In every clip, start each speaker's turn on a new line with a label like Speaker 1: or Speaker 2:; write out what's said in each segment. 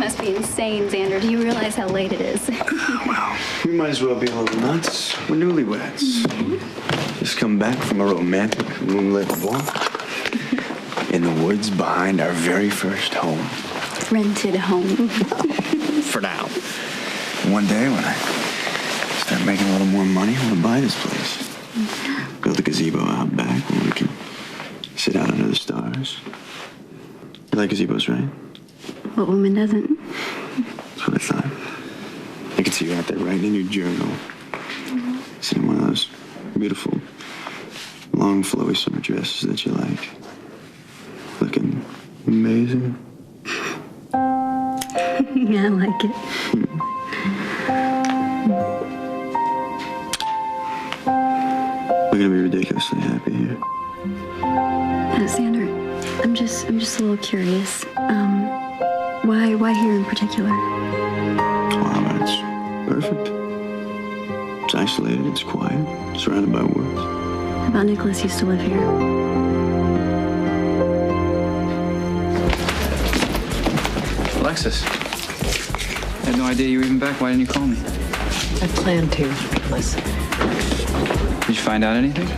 Speaker 1: must be insane, Zander. Do you realize how late it is?
Speaker 2: Well, we might as well be a little nuts. We're newlyweds. Just come back from a romantic moonlit walk in the woods behind our very first home.
Speaker 1: Rented home.
Speaker 2: For now. One day when I start making a little more money, I'm gonna buy this place. Build a gazebo out back where we can sit out under the stars. You like gazebos, right?
Speaker 1: What woman doesn't?
Speaker 2: That's what I thought. I could see you out there writing in your journal. Seeing one of those beautiful, long, flowy summer dresses that you like. Looking amazing.
Speaker 1: Yeah, I like it.
Speaker 2: We're gonna be ridiculously happy here.
Speaker 1: Zander, I'm just a little curious. Why here in particular?
Speaker 2: Wow, but it's perfect. It's isolated, it's quiet, surrounded by woods.
Speaker 1: How about Nikolas used to live here?
Speaker 3: Alexis, I had no idea you were even back. Why didn't you call me?
Speaker 4: I planned to, Nikolas.
Speaker 3: Did you find out anything?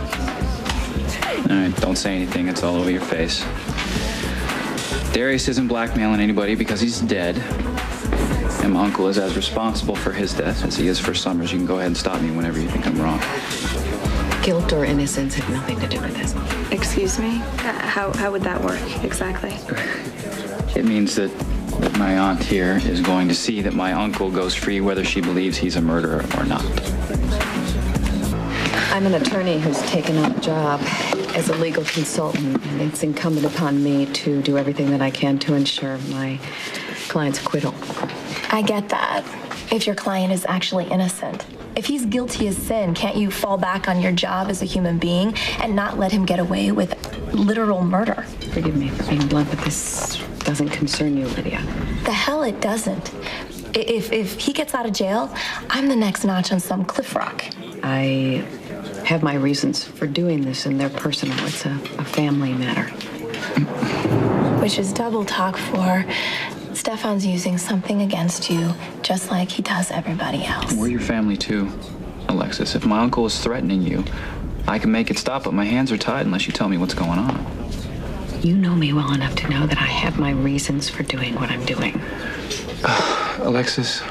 Speaker 3: All right, don't say anything. It's all over your face. Darius isn't blackmailing anybody because he's dead. And my uncle is as responsible for his death as he is for Summer's. You can go ahead and stop me whenever you think I'm wrong.
Speaker 4: Guilt or innocence had nothing to do with this.
Speaker 5: Excuse me? How would that work exactly?
Speaker 3: It means that my aunt here is going to see that my uncle goes free whether she believes he's a murderer or not.
Speaker 4: I'm an attorney who's taken on a job as a legal consultant, and it's incumbent upon me to do everything that I can to ensure my client's acquittal.
Speaker 6: I get that. If your client is actually innocent. If he's guilty as sin, can't you fall back on your job as a human being and not let him get away with literal murder?
Speaker 4: Forgive me for being blunt, but this doesn't concern you, Lydia.
Speaker 6: The hell it doesn't. If he gets out of jail, I'm the next notch on some cliff rock.
Speaker 4: I have my reasons for doing this, and they're personal. It's a family matter.
Speaker 6: Which is double talk for Stefan's using something against you, just like he does everybody else.
Speaker 3: We're your family too, Alexis. If my uncle is threatening you, I can make it stop, but my hands are tied unless you tell me what's going on.
Speaker 4: You know me well enough to know that I have my reasons for doing what I'm doing.
Speaker 3: Alexis,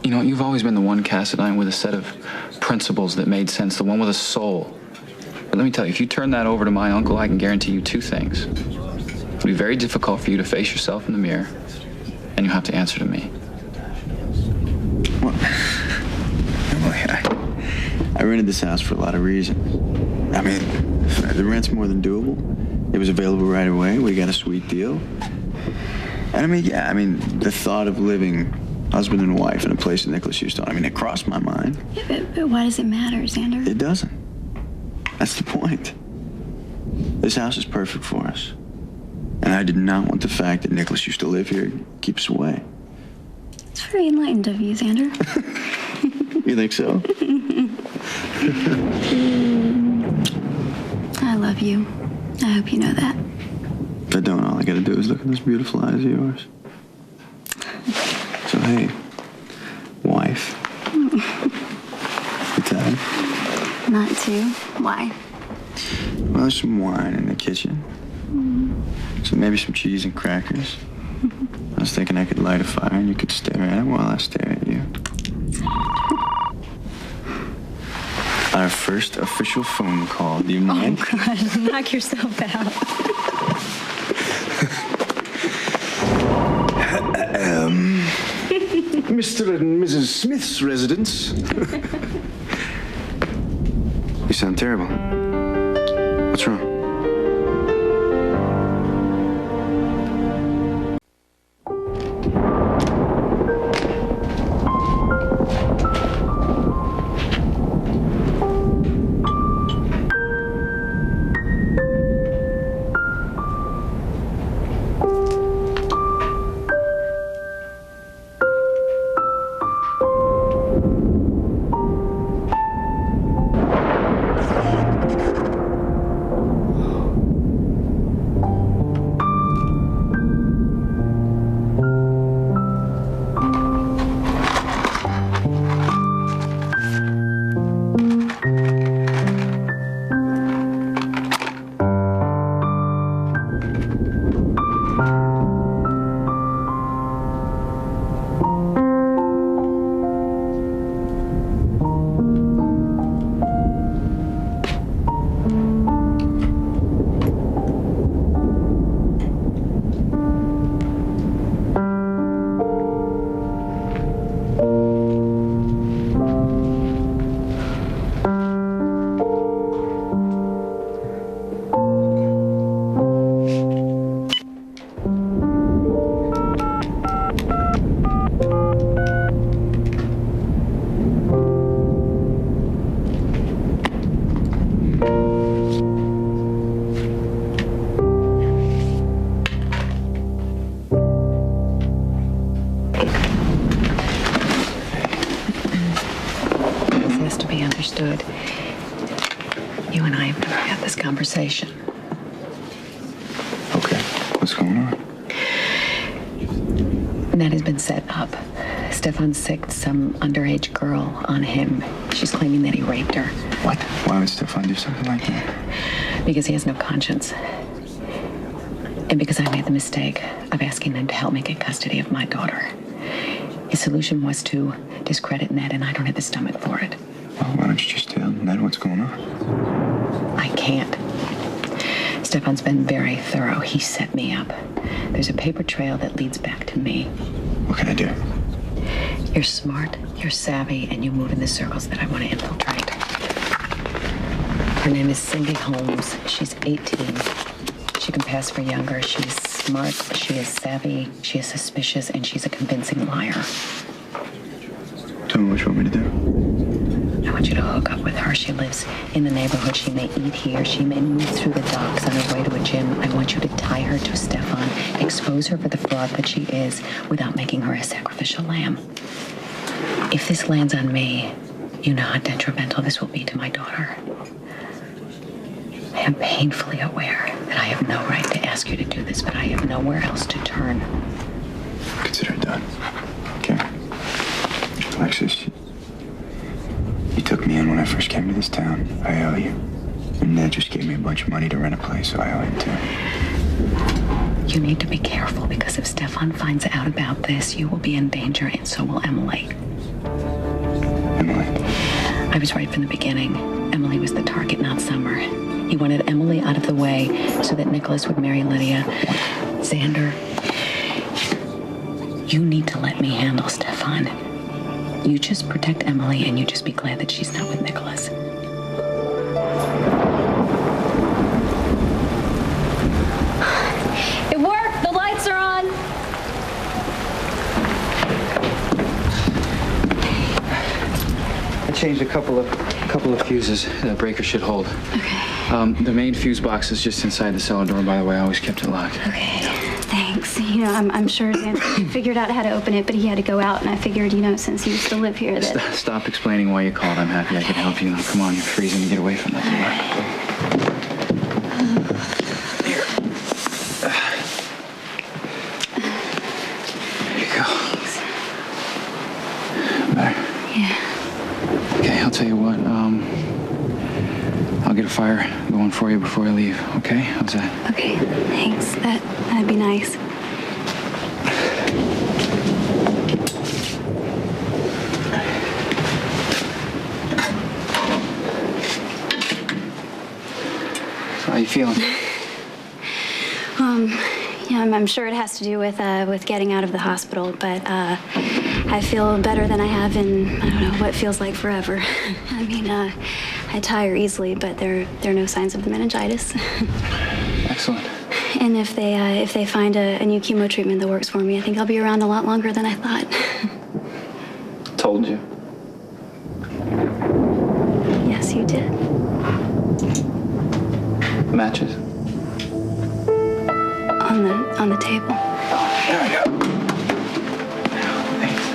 Speaker 3: you know, you've always been the one Cassadine with a set of principles that made sense, the one with a soul. But let me tell you, if you turn that over to my uncle, I can guarantee you two things. It'll be very difficult for you to face yourself in the mirror, and you'll have to answer to me.
Speaker 2: Well, I rented this house for a lot of reasons. I mean, the rent's more than doable. It was available right away. We got a sweet deal. And I mean, yeah, the thought of living husband and wife in a place that Nikolas used to own, it crossed my mind.
Speaker 1: Yeah, but why does it matter, Zander?
Speaker 2: It doesn't. That's the point. This house is perfect for us. And I did not want the fact that Nikolas used to live here keep us away.
Speaker 1: It's very enlightened of you, Zander.
Speaker 2: You think so?
Speaker 1: I love you. I hope you know that.
Speaker 2: If I don't, all I gotta do is look at those beautiful eyes of yours. So, hey, wife. You tired?
Speaker 1: Not to. Why?
Speaker 2: Well, there's some wine in the kitchen. So maybe some cheese and crackers. I was thinking I could light a fire and you could stare at it while I stare at you. Our first official phone call. Do you mind?
Speaker 1: Oh, God. Knock yourself out.
Speaker 2: Mr. and Mrs. Smith's residence. You sound terrible. What's wrong?
Speaker 4: understood. You and I have never had this conversation.
Speaker 2: Okay, what's going on?
Speaker 4: That has been set up. Stefan sicked some underage girl on him. She's claiming that he raped her.
Speaker 2: What? Why would Stefan do something like that?
Speaker 4: Because he has no conscience. And because I made the mistake of asking them to help me get custody of my daughter. His solution was to discredit Ned, and I don't have the stomach for it.
Speaker 2: Well, why don't you just tell Ned what's going on?
Speaker 4: I can't. Stefan's been very thorough. He set me up. There's a paper trail that leads back to me.
Speaker 2: What can I do?
Speaker 4: You're smart, you're savvy, and you move in the circles that I want to infiltrate. Her name is Cindy Holmes. She's 18. She can pass for younger. She's smart, she is savvy, she is suspicious, and she's a convincing liar.
Speaker 2: Tell me what you want me to do.
Speaker 4: I want you to hook up with her. She lives in the neighborhood. She may eat here. She may move through the docks on her way to a gym. I want you to tie her to Stefan, expose her for the fraud that she is without making her a sacrificial lamb. If this lands on me, you know how detrimental this will be to my daughter. I am painfully aware that I have no right to ask you to do this, but I have nowhere else to turn.
Speaker 2: Consider it done. Okay. Alexis, you took me in when I first came to this town. I owe you. And Ned just gave me a bunch of money to rent a place, so I owe him too.
Speaker 4: You need to be careful, because if Stefan finds out about this, you will be in danger, and so will Emily.
Speaker 2: Emily?
Speaker 4: I was right from the beginning. Emily was the target, not Summer. He wanted Emily out of the way so that Nikolas would marry Lydia. Zander, you need to let me handle Stefan. You just protect Emily, and you just be glad that she's not with Nikolas.
Speaker 7: It worked! The lights are on!
Speaker 3: I changed a couple of fuses. The breaker should hold.
Speaker 5: Okay.
Speaker 3: The main fuse box is just inside the cellar door, by the way. I always kept it locked.
Speaker 5: Okay. Thanks. You know, I'm sure Zander figured out how to open it, but he had to go out, and I figured, you know, since he used to live here that...
Speaker 3: Stop explaining why you called. I'm happy I could help you. Now, come on, you're freezing. Get away from that door. Here. There you go.
Speaker 5: Thanks.
Speaker 3: Better?
Speaker 5: Yeah.
Speaker 3: Okay, I'll tell you what. I'll get a fire going for you before I leave, okay? How's that?
Speaker 5: Okay, thanks. That'd be nice.
Speaker 3: So how you feeling?
Speaker 5: Yeah, I'm sure it has to do with getting out of the hospital, but I feel better than I have in, I don't know, what feels like forever. I mean, I tire easily, but there are no signs of the meningitis.
Speaker 3: Excellent.
Speaker 5: And if they find a new chemo treatment that works for me, I think I'll be around a lot longer than I thought.
Speaker 3: Told you.
Speaker 5: Yes, you did.
Speaker 3: Matches?
Speaker 5: On the table.
Speaker 3: There we go. Thanks.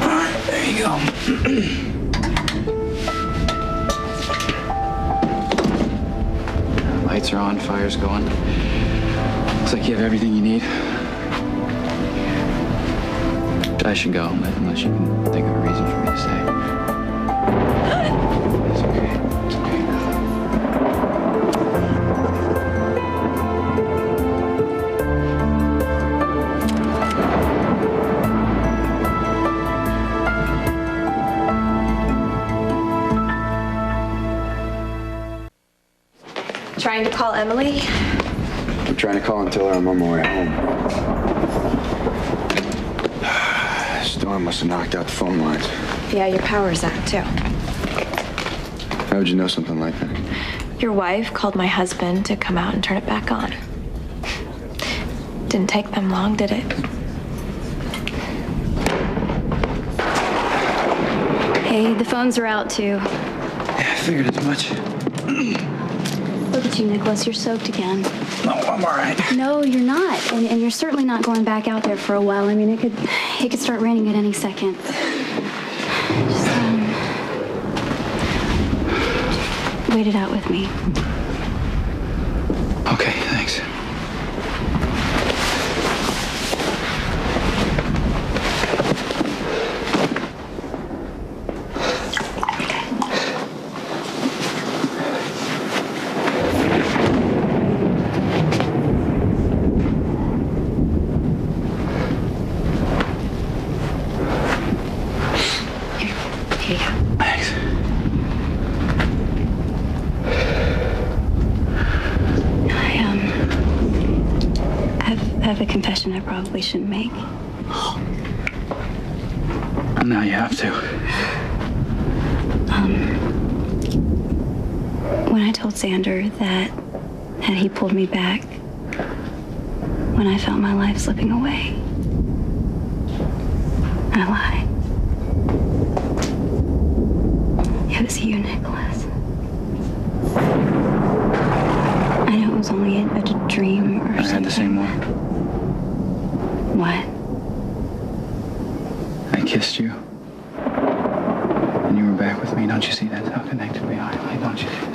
Speaker 3: All right, there you go. Lights are on, fire's going. Looks like you have everything you need. I should go, unless you can think of a reason for me to stay. It's okay. It's okay.
Speaker 7: Trying to call Emily?
Speaker 2: I'm trying to call and tell her I'm on my way home. Storm must have knocked out the phone lines.
Speaker 7: Yeah, your power's out, too.
Speaker 2: How would you know something like that?
Speaker 7: Your wife called my husband to come out and turn it back on. Didn't take them long, did it?
Speaker 5: Hey, the phones are out too.
Speaker 3: Yeah, I figured as much.
Speaker 5: Look at you, Nicholas. You're soaked again.
Speaker 3: No, I'm all right.
Speaker 5: No, you're not. And you're certainly not going back out there for a while. I mean, it could start raining at any second. Just, wait it out with me.
Speaker 3: Okay, thanks.
Speaker 5: Here you go.
Speaker 3: Thanks.
Speaker 5: I have a confession I probably shouldn't make.
Speaker 3: Now you have to.
Speaker 5: When I told Zander that he pulled me back, when I felt my life slipping away, I lied. It was you, Nikolas. I know it was only a dream or something.
Speaker 3: I had the same one.
Speaker 5: What?
Speaker 3: I kissed you. And you were back with me. Don't you see that's how connected we are? Don't you see?